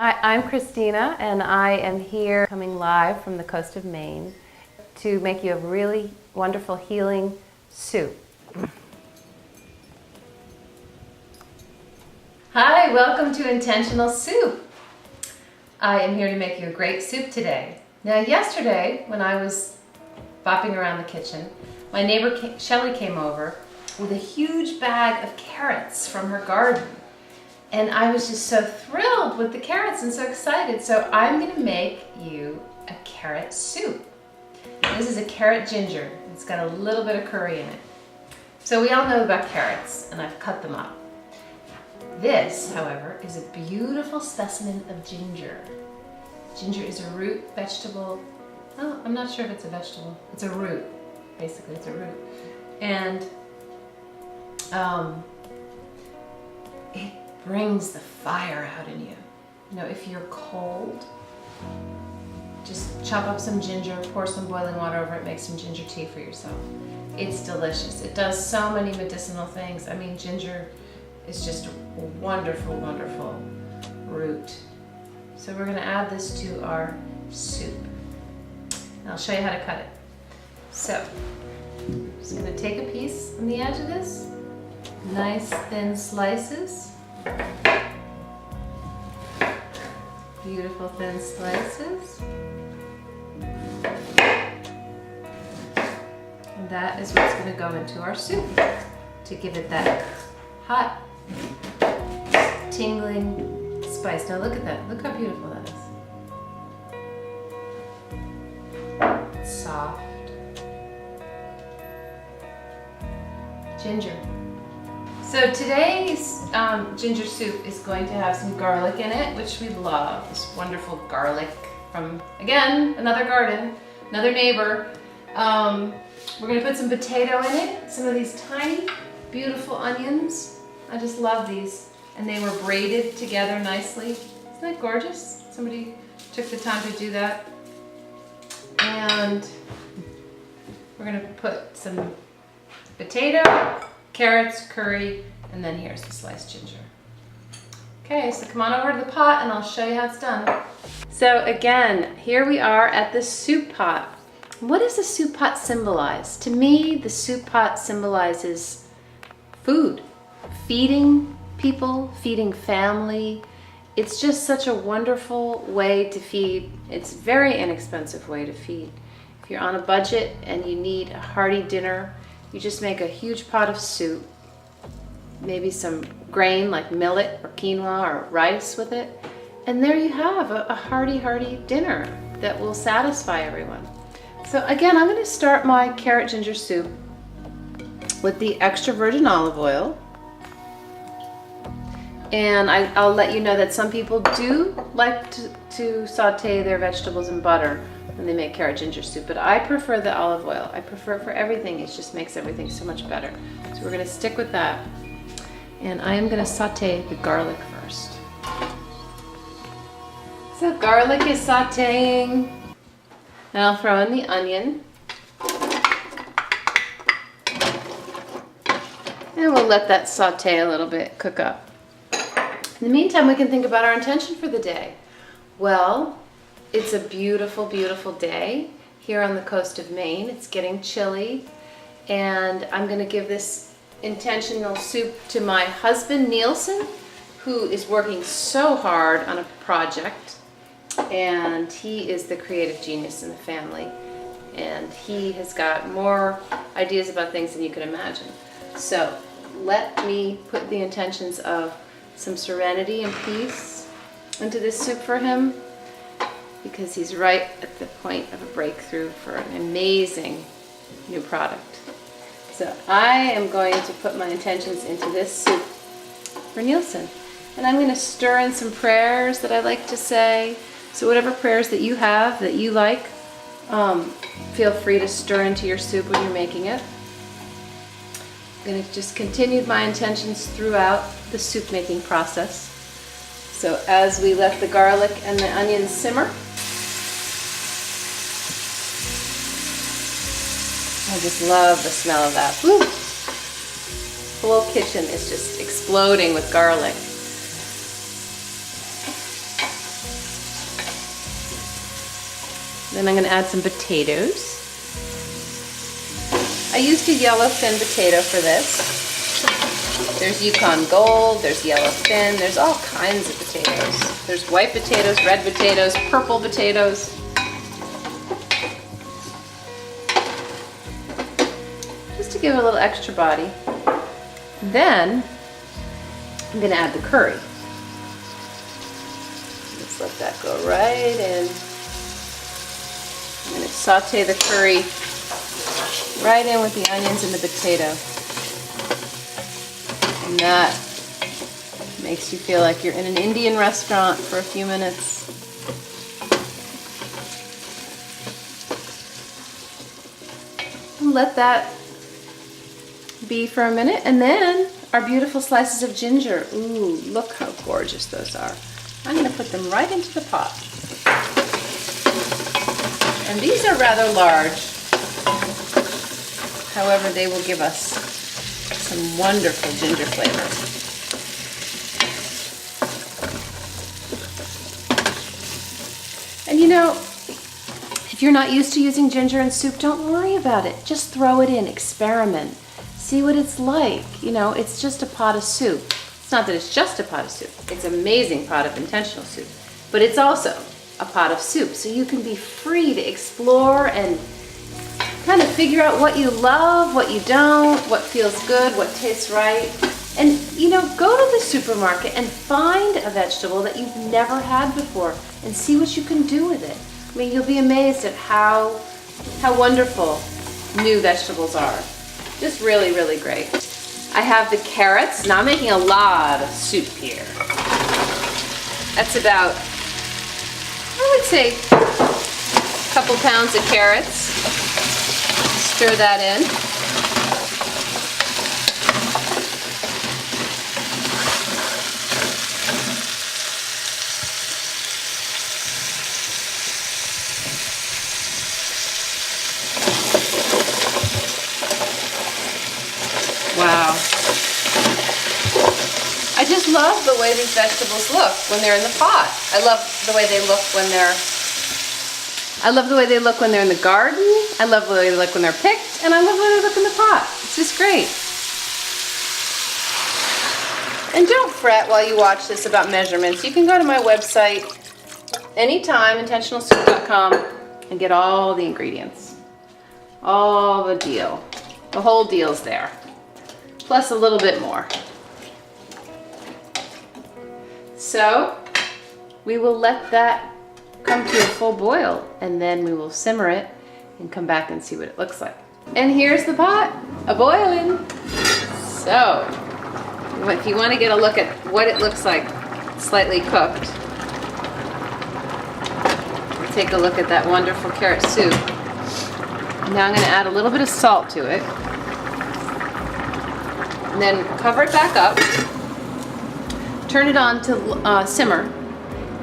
Hi, I'm Christina, and I am here coming live from the coast of Maine to make you a really wonderful healing soup. Hi, welcome to Intentional Soup. I am here to make you a great soup today. Now, yesterday, when I was bopping around the kitchen, my neighbor Shelly came over with a huge bag of carrots from her garden. And I was just so thrilled with the carrots and so excited. So I'm gonna make you a carrot soup. This is a carrot ginger. It's got a little bit of curry in it. So we all know about carrots, and I've cut them up. This, however, is a beautiful specimen of ginger. Ginger is a root vegetable. Oh, I'm not sure if it's a vegetable. It's a root. Basically, it's a root. And it brings the fire out in you. You know, if you're cold, just chop up some ginger, pour some boiling water over it, make some ginger tea for yourself. It's delicious. It does so many medicinal things. I mean, ginger is just a wonderful, wonderful root. So we're gonna add this to our soup. And I'll show you how to cut it. So, I'm just gonna take a piece on the edge of this. Nice thin slices. Beautiful thin slices. And that is what's going to go into our soup to give it that hot, tingling spice. Now look at that. Look how beautiful that is. It's soft. Ginger. So today's ginger soup is going to have some garlic in it, which we love. This wonderful garlic from, again, another garden, another neighbor. We're gonna put some potato in it, some of these tiny, beautiful onions. I just love these. And they were braided together nicely. Isn't that gorgeous? Somebody took the time to do that. And we're gonna put some potato, carrots, curry, and then here's the sliced ginger. Okay, so come on over to the pot and I'll show you how it's done. So again, here we are at the soup pot. What does the soup pot symbolize? To me, the soup pot symbolizes food, feeding people, feeding family. It's just such a wonderful way to feed. It's a very inexpensive way to feed. If you're on a budget and you need a hearty dinner, you just make a huge pot of soup, maybe some grain like millet or quinoa or rice with it, and there you have a hearty, hearty dinner that will satisfy everyone. So again, I'm going to start my carrot ginger soup with the extra virgin olive oil. And I'll let you know that some people do like to saute their vegetables in butter when they make carrot ginger soup, but I prefer the olive oil. I prefer it for everything. It just makes everything so much better. So we're gonna stick with that. And I am gonna saute the garlic first. So garlic is sauteing. Now I'll throw in the onion. And we'll let that saute a little bit, cook up. In the meantime, we can think about our intention for the day. Well, it's a beautiful, beautiful day here on the coast of Maine. It's getting chilly, and I'm going to give this intentional soup to my husband, Nielsen, who is working so hard on a project, and he is the creative genius in the family, and he has got more ideas about things than you can imagine. So let me put the intentions of some serenity and peace into this soup for him, because he's right at the point of a breakthrough for an amazing new product. So I am going to put my intentions into this soup for Nielsen. And I'm going to stir in some prayers that I like to say. So whatever prayers that you have, that you like, feel free to stir into your soup when you're making it. I'm going to just continue my intentions throughout the soup making process. So as we let the garlic and the onions simmer, I just love the smell of that. Woo! The whole kitchen is just exploding with garlic. Then I'm gonna add some potatoes. I used a yellow thin potato for this. There's Yukon Gold, there's yellow thin, there's all kinds of potatoes. There's white potatoes, red potatoes, purple potatoes. Just to give it a little extra body. Then, I'm gonna add the curry. Let's let that go right in. I'm gonna saute the curry right in with the onions and the potato. And that makes you feel like you're in an Indian restaurant for a few minutes. And let that be for a minute, and then our beautiful slices of ginger. Ooh, look how gorgeous those are. I'm going to put them right into the pot. And these are rather large. However, they will give us some wonderful ginger flavor. And you know, if you're not used to using ginger in soup, don't worry about it. Just throw it in, experiment. See what it's like. You know, it's just a pot of soup. It's not that it's just a pot of soup. It's an amazing pot of intentional soup. But it's also a pot of soup. So you can be free to explore and kind of figure out what you love, what you don't, what feels good, what tastes right. And you know, go to the supermarket and find a vegetable that you've never had before and see what you can do with it. I mean, you'll be amazed at how wonderful new vegetables are. Just really, really great. I have the carrots. Now I'm making a lot of soup here. That's about, I would say, a couple pounds of carrots. Stir that in. Wow. I just love the way these vegetables look when they're in the pot. I love the way they look when they're in the garden. I love the way they look when they're picked, and I love the way they look in the pot. It's just great. And don't fret while you watch this about measurements. You can go to my website anytime, intentionalsoup.com, and get all the ingredients. All the deal. The whole deal's there. Plus a little bit more. So we will let that come to a full boil, and then we will simmer it and come back and see what it looks like. And here's the pot, a-boiling. So if you want to get a look at what it looks like slightly cooked, take a look at that wonderful carrot soup. Now I'm going to add a little bit of salt to it. And then cover it back up. Turn it on to simmer.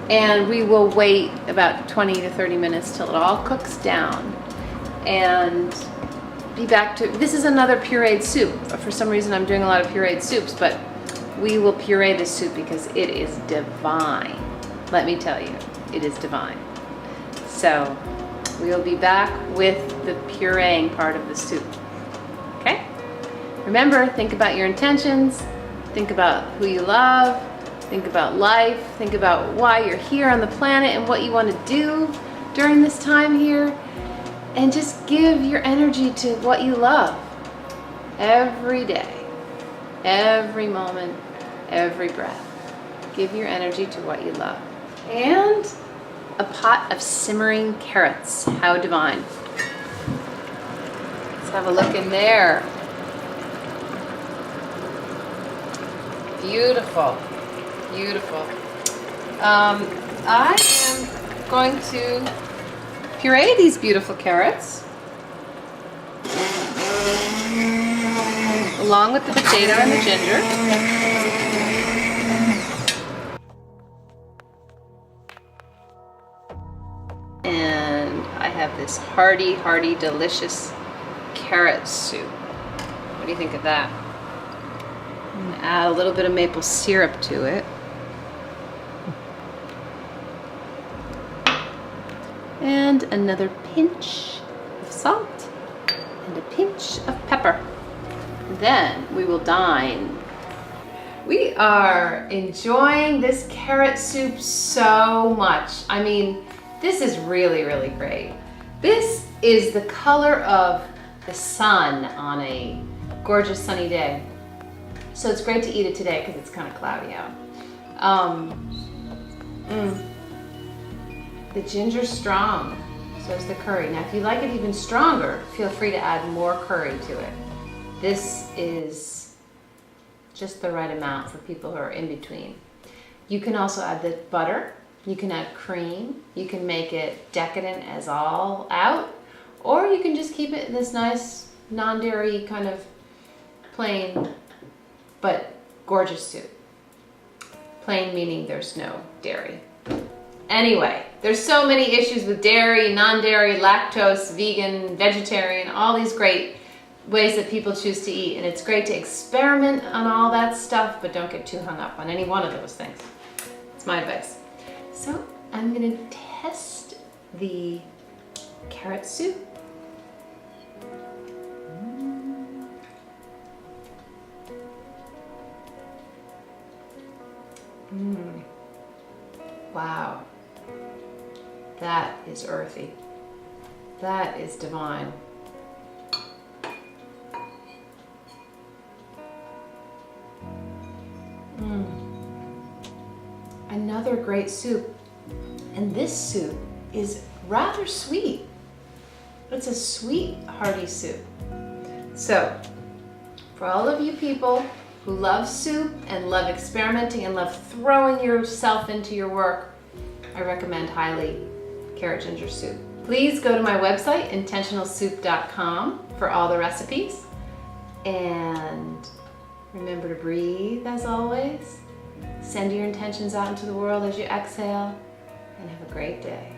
And we will wait about 20 to 30 minutes till it all cooks down. And be back to, this is another pureed soup. For some reason I'm doing a lot of pureed soups, but we will puree this soup because it is divine. Let me tell you, it is divine. So we will be back with the pureeing part of the soup. Okay? Remember, think about your intentions, think about who you love, think about life, think about why you're here on the planet and what you want to do during this time here, and just give your energy to what you love every day, every moment, every breath. Give your energy to what you love. And a pot of simmering carrots. How divine. Let's have a look in there. Beautiful. Beautiful. I am going to puree these beautiful carrots along with the potato and the ginger. And I have this hearty, hearty, delicious carrot soup. What do you think of that? I'm going to add a little bit of maple syrup to it. And another pinch of salt and a pinch of pepper. Then we will dine. We are enjoying this carrot soup so much. I mean, this is really, really great. This is the color of the sun on a gorgeous sunny day. So it's great to eat it today because it's kind of cloudy out. The ginger's strong, so is the curry. Now if you like it even stronger, feel free to add more curry to it. This is just the right amount for people who are in between. You can also add the butter, you can add cream, you can make it decadent as all out, or you can just keep it in this nice non-dairy kind of plain but gorgeous soup. Plain meaning there's no dairy. Anyway, there's so many issues with dairy, non-dairy, lactose, vegan, vegetarian, all these great ways that people choose to eat, and it's great to experiment on all that stuff, but don't get too hung up on any one of those things. It's my advice. So I'm gonna test the carrot soup. Wow, that is earthy. That is divine. Another great soup, and this soup is rather sweet. It's a sweet, hearty soup. So, for all of you people who love soup and love experimenting and love throwing yourself into your work, I recommend highly carrot ginger soup. Please go to my website, intentionalsoup.com, for all the recipes. And remember to breathe as always. Send your intentions out into the world as you exhale, and have a great day.